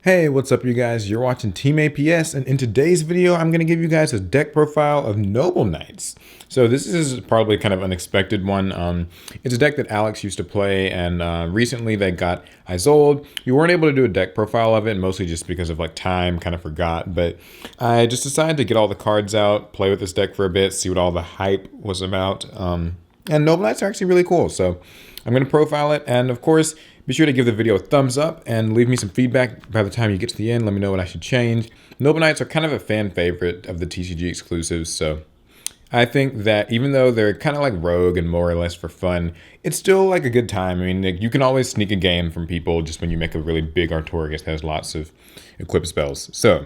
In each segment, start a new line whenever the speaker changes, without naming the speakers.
Hey, what's up you guys? You're watching Team APS, and in today's video, I'm going to give you guys a deck profile of Noble Knights. So this is probably kind of unexpected one. It's a deck that Alex used to play, and recently they got Isolde. You weren't able to do a deck profile of it, mostly just because of like time, kind of forgot. But I just decided to get all the cards out, play with this deck for a bit, see what all the hype was about. And Noble Knights are actually really cool, so I'm going to profile it, and of course, be sure to give the video a thumbs up and leave me some feedback by the time you get to the end. Let me know what I should change. Noble Knights are kind of a fan favorite of the TCG exclusives, so I think that even though they're kind of like rogue and more or less for fun, it's still like a good time. I mean, like, you can always sneak a game from people just when you make a really big Torgus that has lots of equipped spells. So,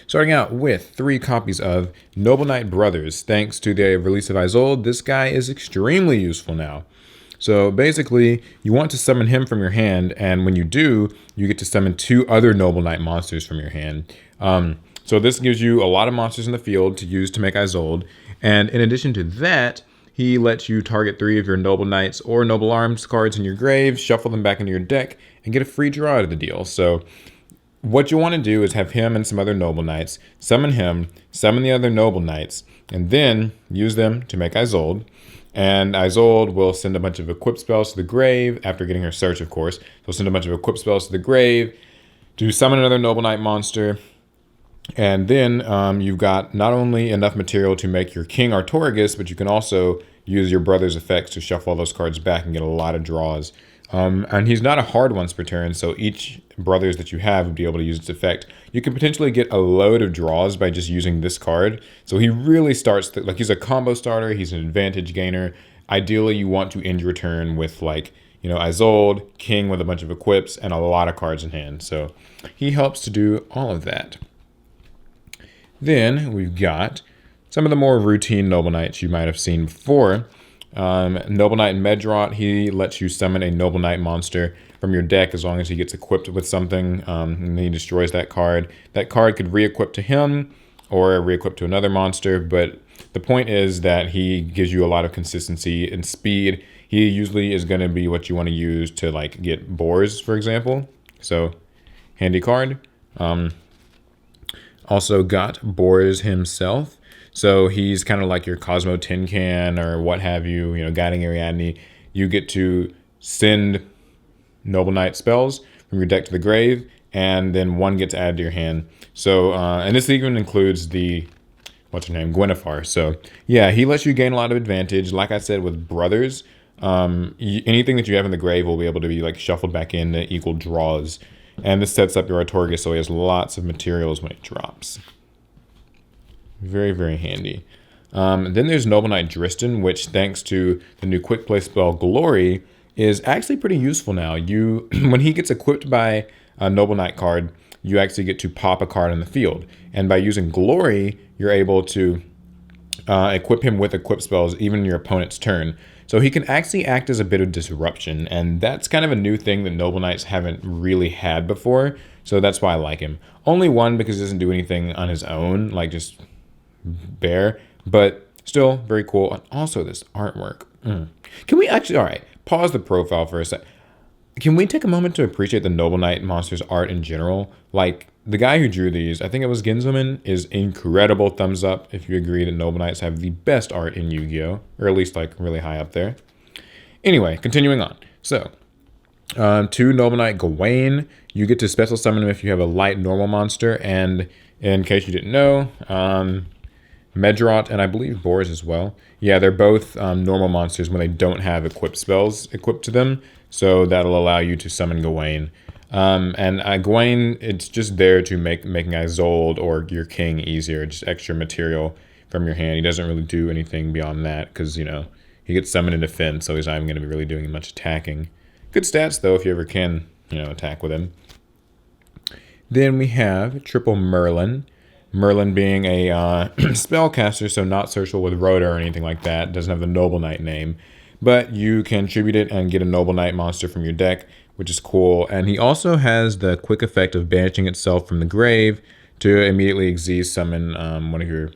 starting out with 3 copies of Noble Knight Brothers. Thanks to the release of Isolde, this guy is extremely useful now. So basically, you want to summon him from your hand, and when you do, you get to summon 2 other Noble Knight monsters from your hand. So this gives you a lot of monsters in the field to use to make Isolde, and in addition to that, he lets you target 3 of your Noble Knights or Noble Arms cards in your grave, shuffle them back into your deck, and get a free draw out of the deal. So what you want to do is have him and some other Noble Knights, summon him, summon the other Noble Knights, and then use them to make Isolde. And Isolde will send a bunch of equipped spells to the grave, after getting her search, of course. She'll send a bunch of equipped spells to the grave to summon another Noble Knight monster. And then you've got not only enough material to make your King Torgus, but you can also use your brother's effects to shuffle all those cards back and get a lot of draws. And he's not a hard once per turn, so each brothers that you have would be able to use its effect. You can potentially get a load of draws by just using this card. So he really starts, like, he's a combo starter, he's an advantage gainer. Ideally, you want to end your turn with, like, you know, Isolde, King with a bunch of equips, and a lot of cards in hand. So he helps to do all of that. Then we've got some of the more routine Noble Knights you might have seen before. Noble Knight Medrot, he lets you summon a Noble Knight monster from your deck as long as he gets equipped with something, and he destroys that card. That card could re-equip to him or re-equip to another monster, but the point is that he gives you a lot of consistency and speed. He usually is going to be what you want to use to, like, get boars, for example. So, handy card. Also got Boars himself. So he's kind of like your Cosmo Tin Can or what have you, Guiding Ariadne. You get to send Noble Knight spells from your deck to the grave, and then one gets added to your hand. So, and this even includes the, what's her name, Gwynethar. So, yeah, he lets you gain a lot of advantage. Like I said, with brothers, anything that you have in the grave will be able to be, like, shuffled back in to equal draws. And this sets up your Torgus so he has lots of materials when it drops. Very, very handy. Then there's Noble Knight Dristan, which, thanks to the new quick play spell Glory, is actually pretty useful now. When he gets equipped by a Noble Knight card, you actually get to pop a card on the field. And by using Glory, you're able to equip him with equip spells even in your opponent's turn. So he can actually act as a bit of disruption, and that's kind of a new thing that Noble Knights haven't really had before, so that's why I like him. Only one, because he doesn't do anything on his own, like just bear, but still very cool. And also this artwork. Can we actually, all right, pause the profile for a sec. Can we take a moment to appreciate the Noble Knight monsters art in general? Like, the guy who drew these, I think it was Ginzelman, is incredible. Thumbs up if you agree that Noble Knights have the best art in Yu-Gi-Oh! Or at least, like, really high up there. Anyway, continuing on. So, 2 Noble Knight Gawain. You get to special summon him if you have a light normal monster. And in case you didn't know, Medrot and I believe Boars as well. Yeah, they're both normal monsters when they don't have equipped spells equipped to them. So that'll allow you to summon Gawain. And Gawain, it's just there to making Isolde or your King easier, just extra material from your hand. He doesn't really do anything beyond that because, he gets summoned and defend, so he's not even going to be really doing much attacking. Good stats, though, if you ever can, attack with him. Then we have triple Merlin. Merlin being a spellcaster, so not searchable with Rhoda or anything like that. Doesn't have the Noble Knight name. But you can tribute it and get a Noble Knight monster from your deck, which is cool. And he also has the quick effect of banishing itself from the grave to immediately Xyz summon one of your,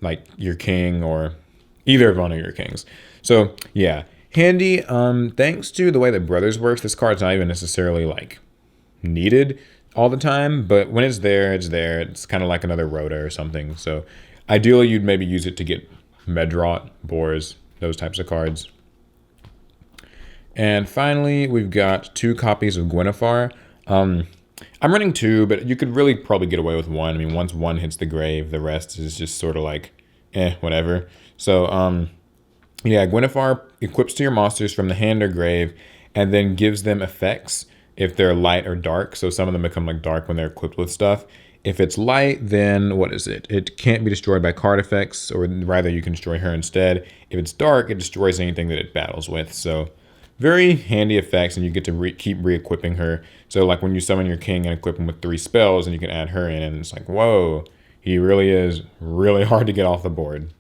like, your king or either of one of your kings. So, yeah, handy. Thanks to the way that Brothers works, this card's not even necessarily, like, needed. all the time, but when it's there, it's there. It's kind of like another Rhoda or something. So ideally, you'd maybe use it to get Medrot, Boars, those types of cards. And finally, we've got 2 copies of Gwynnefer. I'm running 2, but you could really probably get away with 1. I mean, once 1 hits the grave, the rest is just sort of like, whatever. So, yeah, Gwynnefer equips to your monsters from the hand or grave, and then gives them effects if they're light or dark. So some of them become like dark when they're equipped with stuff. If it's light, then what is it? It can't be destroyed by card effects, or rather you can destroy her instead. If it's dark, it destroys anything that it battles with. So very handy effects, and you get to keep re-equipping her. So like when you summon your king and equip him with 3 spells, and you can add her in, and it's like, whoa, he really is really hard to get off the board.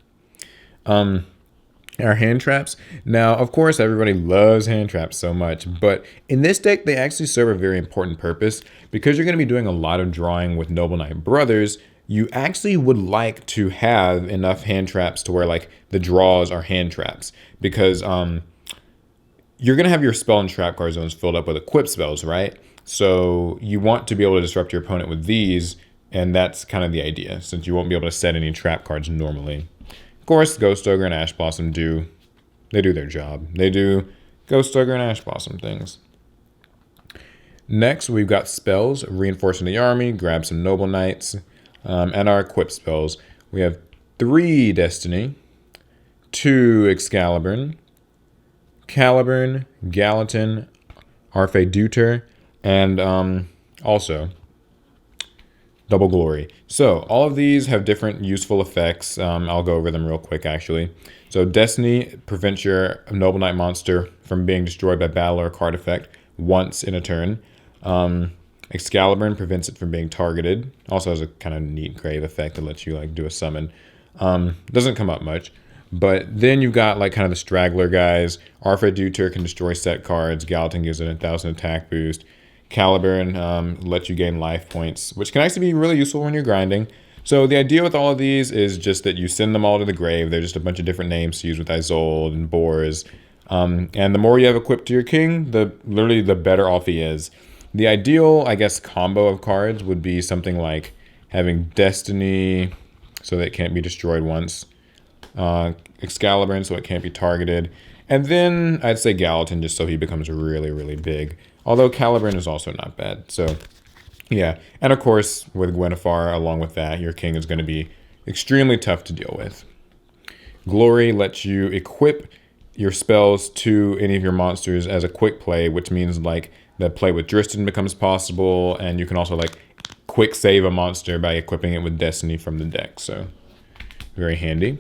Our hand traps. Now, of course, everybody loves hand traps so much, but in this deck, they actually serve a very important purpose. Because you're going to be doing a lot of drawing with Noble Knight Brothers, you actually would like to have enough hand traps to where like the draws are hand traps. Because you're going to have your spell and trap card zones filled up with equip spells, right? So you want to be able to disrupt your opponent with these, and that's kind of the idea, since you won't be able to set any trap cards normally. Of course, Ghost Ogre and Ash Blossom do their job. They do Ghost Ogre and Ash Blossom things. Next, we've got spells, reinforcing the army, grab some Noble Knights, and our equip spells. We have 3 Destiny, 2 Excalibur, Caliburn, Gallatin, Arfe Duter, and also Double Glory. So all of these have different useful effects. I'll go over them real quick, actually. So Destiny prevents your Noble Knight monster from being destroyed by battle or card effect once in a turn. Excalibur prevents it from being targeted. Also has a kind of neat grave effect that lets you like do a summon. Doesn't come up much. But then you've got like kind of the straggler guys. Arfe Duter can destroy set cards. Gallatin gives it a 1,000 attack boost. Caliburn lets you gain life points, which can actually be really useful when you're grinding. So the idea with all of these is just that you send them all to the grave. They're just a bunch of different names to use with Isolde and Boars. And the more you have equipped to your king, literally the better off he is. The ideal, I guess, combo of cards would be something like having Destiny so that it can't be destroyed once. Excalibur so it can't be targeted. And then I'd say Gallatin just so he becomes really, really big. Although Caliburn is also not bad. So, yeah. And of course, with Gwynnefer, along with that, your king is going to be extremely tough to deal with. Glory lets you equip your spells to any of your monsters as a quick play, which means like the play with Dristan becomes possible, and you can also like quick save a monster by equipping it with Destiny from the deck. So, very handy.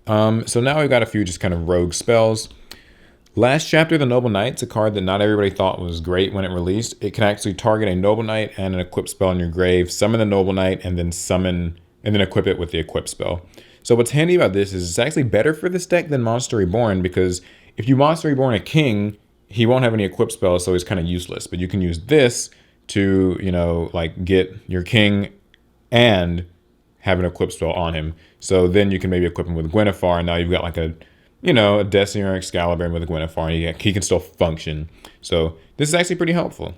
So now we've got a few just kind of rogue spells. Last chapter, the Noble Knight's a card that not everybody thought was great when it released. It can actually target a Noble Knight and an equip spell in your grave, summon the Noble Knight, and then equip it with the equip spell. So what's handy about this is it's actually better for this deck than Monster Reborn, because if you Monster Reborn a king, he won't have any equip spells, so he's kind of useless. But you can use this to, like get your king and have an equip spell on him. So then you can maybe equip him with Gwynnefer, and now you've got like a Destiny or Excalibur with a Gwynnefer, and he can still function. So this is actually pretty helpful.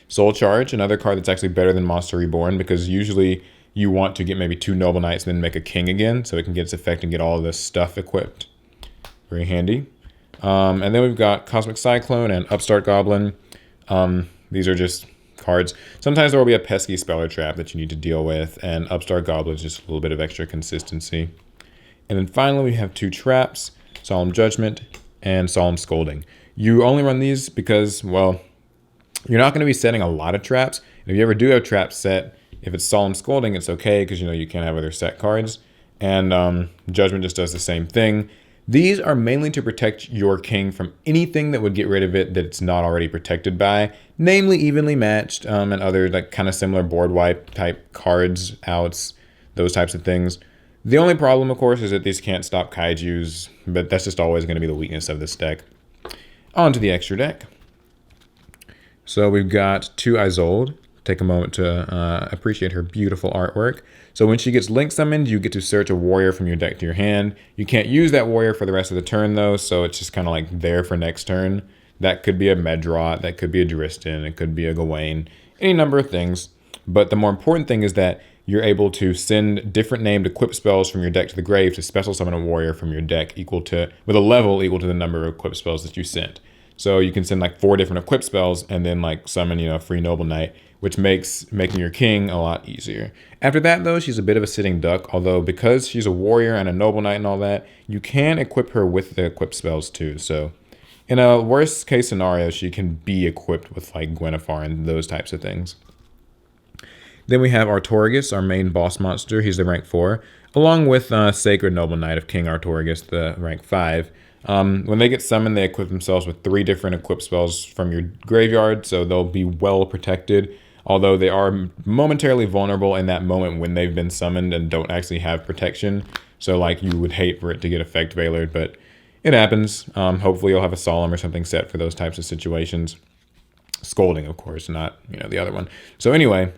Soul Charge, another card that's actually better than Monster Reborn, because usually you want to get maybe 2 Noble Knights and then make a king again, so it can get its effect and get all of this stuff equipped. Very handy. And then we've got Cosmic Cyclone and Upstart Goblin. These are just cards. Sometimes there will be a pesky speller trap that you need to deal with, and Upstart Goblin is just a little bit of extra consistency. And then finally we have 2 traps, Solemn Judgment and Solemn Scolding. You only run these because, well, you're not going to be setting a lot of traps. And if you ever do have traps set, if it's Solemn Scolding, it's okay because you can't have other set cards. And Judgment just does the same thing. These are mainly to protect your king from anything that would get rid of it that it's not already protected by, namely Evenly Matched and other like kind of similar board wipe type cards, outs, those types of things. The only problem, of course, is that these can't stop kaijus, but that's just always going to be the weakness of this deck. On to the extra deck. So we've got 2 Isolde. Take a moment to appreciate her beautiful artwork. So when she gets link summoned, you get to search a warrior from your deck to your hand. You can't use that warrior for the rest of the turn, though, so it's just kind of like there for next turn. That could be a Medrot, that could be a Dristin, it could be a Gawain, any number of things. But the more important thing is that you're able to send different named equip spells from your deck to the grave to special summon a warrior from your deck with a level equal to the number of equip spells that you sent. So you can send like 4 different equip spells and then like summon, a free Noble Knight, which makes making your king a lot easier. After that though, she's a bit of a sitting duck, although because she's a warrior and a Noble Knight and all that, you can equip her with the equip spells too. So in a worst case scenario, she can be equipped with like Gwynethar and those types of things. Then we have our Torgus, our main boss monster. He's the rank 4, along with Sacred Noble Knight of King Artorgus, the rank 5. When they get summoned, they equip themselves with 3 different equip spells from your graveyard, so they'll be well protected, although they are momentarily vulnerable in that moment when they've been summoned and don't actually have protection. So like you would hate for it to get effect veilered, but it happens. Hopefully you'll have a Solemn or something set for those types of situations. Scolding, of course, not the other one. So anyway,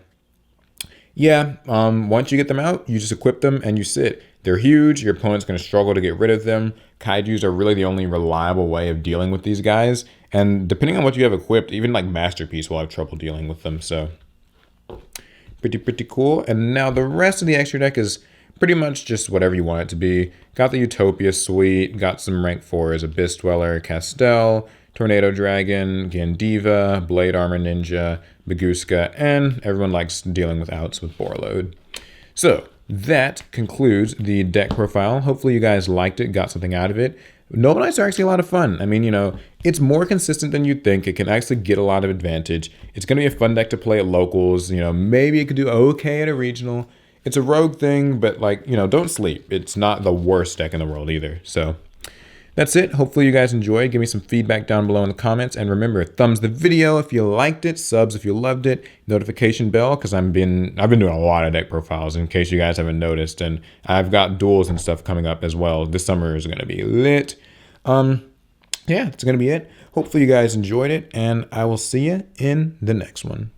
yeah, once you get them out, you just equip them and you sit. They're huge. Your opponent's going to struggle to get rid of them. Kaijus are really the only reliable way of dealing with these guys. And depending on what you have equipped, even like Masterpiece will have trouble dealing with them. So pretty cool. And now the rest of the extra deck is pretty much just whatever you want it to be. Got the Utopia suite. Got some rank 4s, Abyss Dweller, Castel, Tornado Dragon, Gandiva, Blade Armor Ninja, Baguska, and everyone likes dealing with outs with Borload. So that concludes the deck profile. Hopefully you guys liked it, got something out of it. Noble Knights are actually a lot of fun. I mean, it's more consistent than you'd think. It can actually get a lot of advantage. It's going to be a fun deck to play at locals. Maybe it could do okay at a regional. It's a rogue thing, but don't sleep. It's not the worst deck in the world either. So that's it. Hopefully you guys enjoy. Give me some feedback down below in the comments. And remember, thumbs the video if you liked it, subs if you loved it, notification bell, because I've been doing a lot of deck profiles in case you guys haven't noticed. And I've got duels and stuff coming up as well. This summer is going to be lit. Yeah, that's going to be it. Hopefully you guys enjoyed it, and I will see you in the next one.